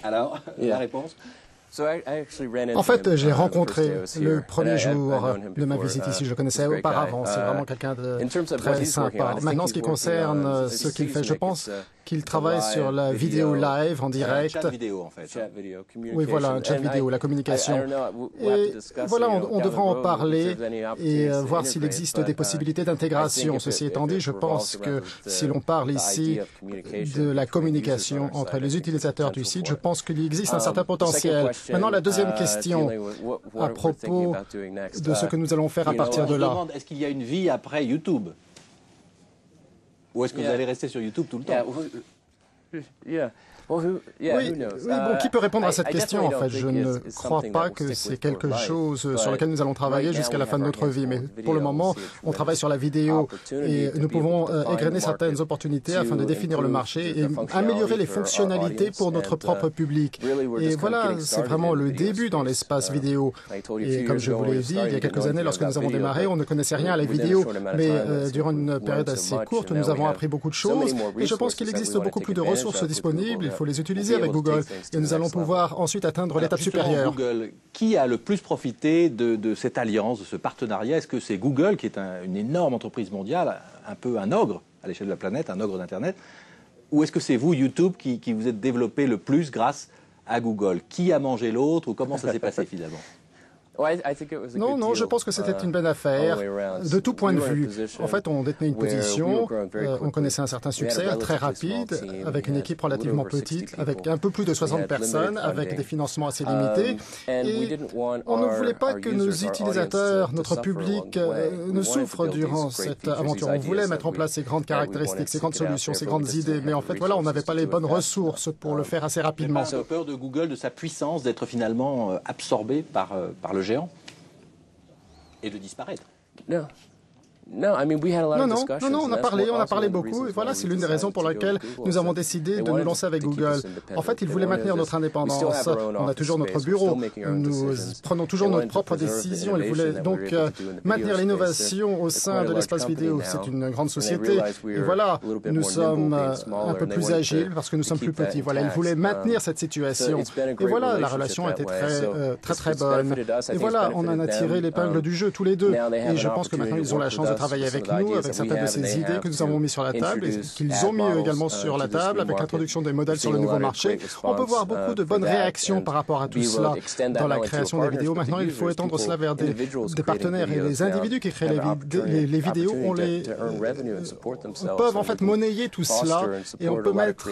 Alors, la réponse? En fait, j'ai rencontré le premier jour de ma visite ici. Je le connaissais auparavant. C'est vraiment quelqu'un de très sympa. Maintenant, ce qui concerne ce qu'il fait, je pense qu'il travaille sur la vidéo live en direct. Chat vidéo, en fait. Oui, voilà, un chat vidéo, la communication. Et voilà, on devra en parler et voir s'il existe des possibilités d'intégration. Ceci étant dit, je pense que si l'on parle ici de la communication entre les utilisateurs du site, je pense qu'il existe un certain potentiel. Maintenant, la deuxième question à propos de ce que nous allons faire à partir de là. Est-ce qu'il y a une vie après YouTube? Ou est-ce que vous allez rester sur YouTube tout le temps? Oui, bon, qui peut répondre à cette question, en fait? Je ne crois pas que c'est quelque chose sur lequel nous allons travailler jusqu'à la fin de notre vie. Mais pour le moment, on travaille sur la vidéo et nous pouvons égrener certaines opportunités afin de définir le marché et améliorer les fonctionnalités pour notre propre public. Et voilà, c'est vraiment le début dans l'espace vidéo. Et comme je vous l'ai dit, il y a quelques années, lorsque nous avons démarré, on ne connaissait rien à la vidéo. Mais durant une période assez courte, nous avons appris beaucoup de choses. Et je pense qu'il existe beaucoup plus de ressources disponibles. Il faut les utiliser avec Google et nous allons pouvoir ensuite atteindre l'étape supérieure. Google, qui a le plus profité de cette alliance, de ce partenariat? Est-ce que c'est Google, qui est une énorme entreprise mondiale, un peu un ogre à l'échelle de la planète, un ogre d'Internet, ou est-ce que c'est vous, YouTube, qui vous êtes développé le plus grâce à Google? Qui a mangé l'autre ou comment ça s'est passé finalement? Non, je pense que c'était une bonne affaire, de tout point de vue. En fait, on détenait une position, on connaissait un certain succès très rapide, avec une équipe relativement petite, avec un peu plus de 60 personnes, avec des financements assez limités. Et on ne voulait pas que nos utilisateurs, notre public, ne souffrent durant cette aventure. On voulait mettre en place ces grandes caractéristiques, ces grandes solutions, ces grandes idées. Mais en fait, voilà, on n'avait pas les bonnes ressources pour le faire assez rapidement. Vous avez peur de Google, de sa puissance, d'être finalement absorbé par le géant et de disparaître? Non, on a parlé beaucoup, et voilà, c'est l'une des raisons pour lesquelles nous avons décidé de nous lancer avec Google. En fait, ils voulaient maintenir notre indépendance. On a toujours notre bureau, nous prenons toujours notre propre décision. Ils voulaient donc maintenir l'innovation au sein de l'espace vidéo. C'est une grande société, et voilà, nous sommes un peu plus agiles parce que nous sommes plus petits. Voilà, ils voulaient maintenir cette situation. Et voilà, la relation était très bonne. Et voilà, on en a tiré l'épingle du jeu tous les deux. Et je pense que maintenant, ils ont la chance de travailler avec nous, avec certaines de ces idées que nous avons mis sur la table et qu'ils ont mis également sur la table avec l'introduction des modèles sur le nouveau marché. On peut voir beaucoup de bonnes réactions par rapport à tout cela dans la création des vidéos. Maintenant, il faut étendre cela vers des partenaires et les individus qui créent les vidéos. On peuvent en fait monnayer tout cela et on peut mettre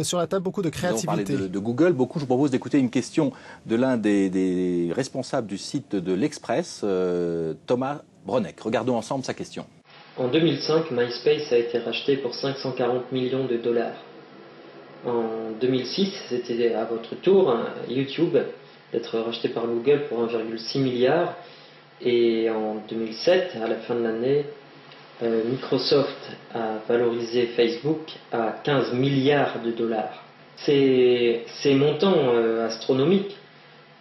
sur la table beaucoup de créativité. De Google, je vous propose d'écouter une question de l'un des responsables du site de l'Express, Thomas Bronek. Regardons ensemble sa question. En 2005, MySpace a été racheté pour 540 millions de dollars. En 2006, c'était à votre tour, YouTube, d'être racheté par Google pour 1,6 milliard. Et en 2007, à la fin de l'année, Microsoft a valorisé Facebook à 15 milliards de dollars. Ces montants astronomiques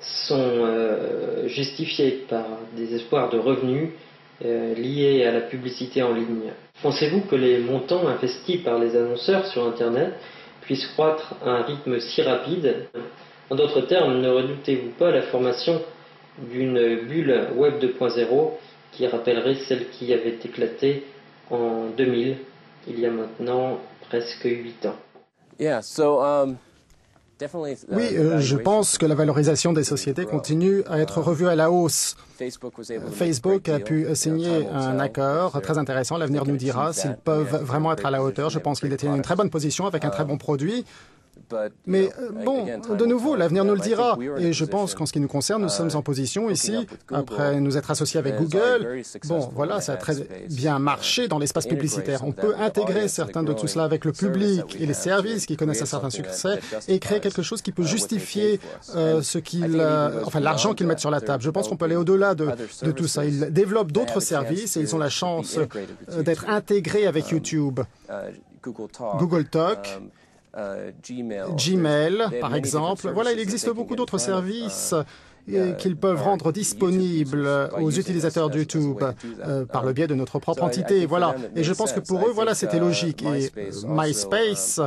sont justifiés par des espoirs de revenus liés à la publicité en ligne. Pensez-vous que les montants investis par les annonceurs sur Internet puissent croître à un rythme si rapide? En d'autres termes, ne redoutez-vous pas la formation d'une bulle Web 2.0 qui rappellerait celle qui avait éclaté en 2000, il y a maintenant presque 8 ans? Oui, je pense que la valorisation des sociétés continue à être revue à la hausse. Facebook a pu signer un accord très intéressant. L'avenir nous dira s'ils peuvent vraiment être à la hauteur. Je pense qu'ils détiennent une très bonne position avec un très bon produit. Mais bon, de nouveau, l'avenir nous le dira. Et je pense qu'en ce qui nous concerne, nous sommes en position ici, après nous être associés avec Google. Bon, voilà, ça a très bien marché dans l'espace publicitaire. On peut intégrer certains de tout cela avec le public et les services qui connaissent un certain succès et créer quelque chose qui peut justifier l'argent qu'ils mettent sur la table. Je pense qu'on peut aller au-delà de tout ça. Ils développent d'autres services et ils ont la chance d'être intégrés avec YouTube, Google Talk, Gmail, par exemple. Voilà, il existe beaucoup d'autres services qu'ils peuvent rendre disponibles aux utilisateurs de YouTube par le biais de notre propre entité. Voilà. Et je pense que pour eux, voilà, c'était logique. Et MySpace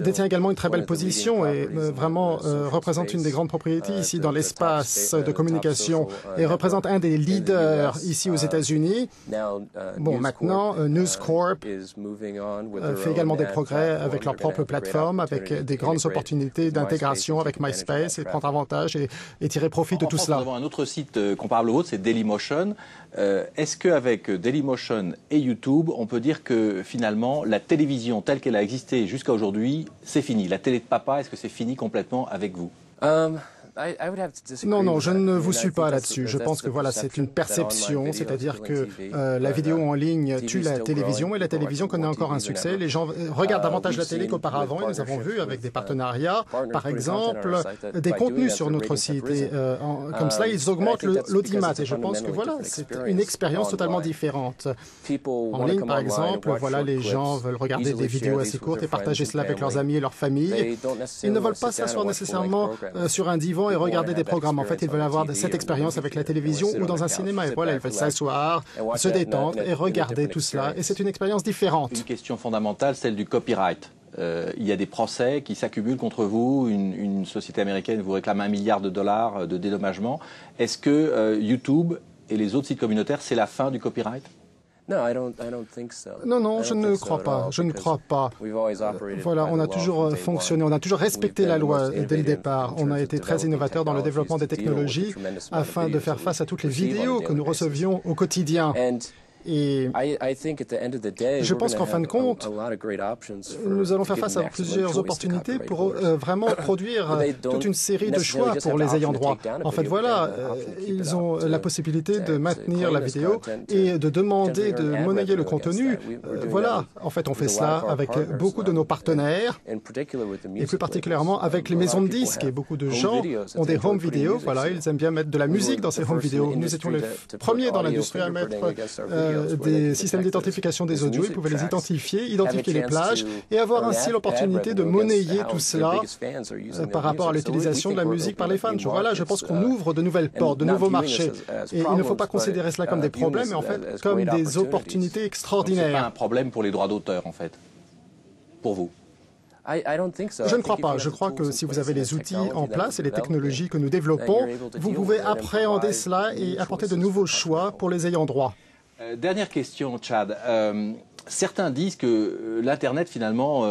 détient également une très belle position et vraiment représente une des grandes propriétés ici dans l'espace de communication et représente un des leaders ici aux États-Unis. Bon, maintenant, News Corp fait également des progrès avec leur propre plateforme, avec des grandes opportunités d'intégration avec MySpace et prendre avantage et tirer profit de tout cela. Nous avons un autre site comparable au vôtre, c'est Dailymotion. Est-ce qu'avec Dailymotion et YouTube, on peut dire que finalement, la télévision telle qu'elle a existé jusqu'à aujourd'hui, c'est fini? La télé de papa, est-ce que c'est fini complètement avec vous? Non, je ne vous suis pas là-dessus. Je pense que voilà, c'est une perception, c'est-à-dire que la vidéo en ligne tue la télévision et la télévision connaît encore un succès. Les gens regardent davantage la télé qu'auparavant et nous avons vu avec des partenariats, par exemple, des contenus sur notre site. Et comme cela, ils augmentent l'audimat. Et je pense que voilà, c'est une expérience totalement différente. En ligne, par exemple, voilà, les gens veulent regarder des vidéos assez courtes et partager cela avec leurs amis et leurs familles. Ils ne veulent pas s'asseoir nécessairement sur un divan et regarder des programmes. En fait, ils veulent avoir cette expérience avec la télévision ou dans un cinéma. Et voilà, ils veulent s'asseoir, se détendre et regarder tout cela. Et c'est une expérience différente. Une question fondamentale, celle du copyright. Il y a des procès qui s'accumulent contre vous. Une société américaine vous réclame $1 milliard de dédommagement. Est-ce que YouTube et les autres sites communautaires, c'est la fin du copyright? Non, je ne crois pas. Je ne crois pas. Voilà, on a toujours fonctionné, on a toujours respecté la loi dès le départ. On a été très innovateurs dans le développement des technologies afin de faire face à toutes les vidéos que nous recevions au quotidien. Et je pense qu'en fin de compte, nous allons faire face à plusieurs opportunités pour vraiment produire toute une série de choix pour les ayants droit. En fait, voilà, ils ont la possibilité de maintenir la vidéo et de demander de monnayer le contenu. Voilà, en fait, on fait cela avec beaucoup de nos partenaires et plus particulièrement avec les maisons de disques. Et beaucoup de gens ont des home vidéos. Voilà, ils aiment bien mettre de la musique dans ces home vidéos. Nous étions les premiers dans l'industrie à mettre des systèmes d'identification des audios, ils pouvaient les identifier les plages et avoir ainsi l'opportunité de monnayer tout cela par rapport à l'utilisation de la musique par les fans. Voilà, je pense qu'on ouvre de nouvelles portes, de nouveaux marchés. Et il ne faut pas considérer cela comme des problèmes, mais en fait comme des opportunités extraordinaires. C'est pas un problème pour les droits d'auteur, en fait, pour vous? Je ne crois pas. Je crois que si vous avez les outils en place et les technologies que nous développons, vous pouvez appréhender cela et apporter de nouveaux choix pour les ayants droit. Dernière question, Chad. Certains disent que l'Internet, finalement,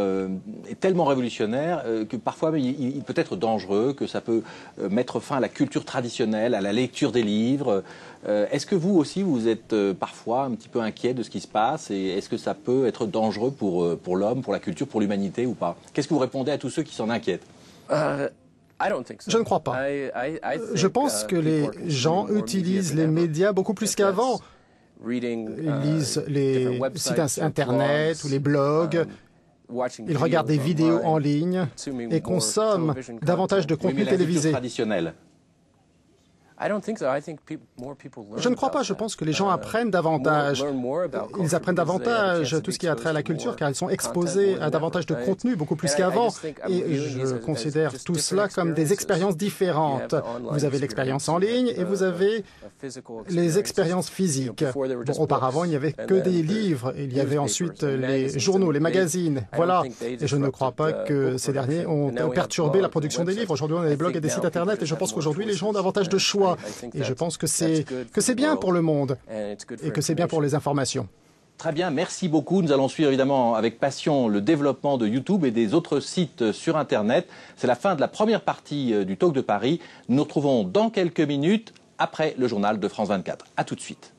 est tellement révolutionnaire que parfois il peut être dangereux, que ça peut mettre fin à la culture traditionnelle, à la lecture des livres. Est-ce que vous aussi, vous êtes parfois un petit peu inquiet de ce qui se passe et est-ce que ça peut être dangereux pour l'homme, pour la culture, pour l'humanité ou pas? Qu'est-ce que vous répondez à tous ceux qui s'en inquiètent? Je ne crois pas. Je pense que les gens utilisent les médias beaucoup plus qu'avant. Ils lisent les sites Internet ou les blogs, ils regardent des vidéos en ligne et consomment davantage de contenu télévisé. Je ne crois pas, je pense que les gens apprennent davantage. Ils apprennent davantage tout ce qui a trait à la culture car ils sont exposés à davantage de contenu, beaucoup plus qu'avant. Et je considère tout cela comme des expériences différentes. Vous avez l'expérience en ligne et vous avez les expériences physiques. Bon, auparavant, il n'y avait que des livres. Il y avait ensuite les journaux, les magazines. Voilà. Et je ne crois pas que ces derniers ont perturbé la production des livres. Aujourd'hui, on a des blogs et des sites Internet et je pense qu'aujourd'hui, les gens ont davantage de choix. Et je pense que c'est bien pour le monde et que c'est bien pour les informations. Très bien, merci beaucoup. Nous allons suivre évidemment avec passion le développement de YouTube et des autres sites sur Internet. C'est la fin de la première partie du Talk de Paris. Nous nous retrouvons dans quelques minutes après le journal de France 24. À tout de suite.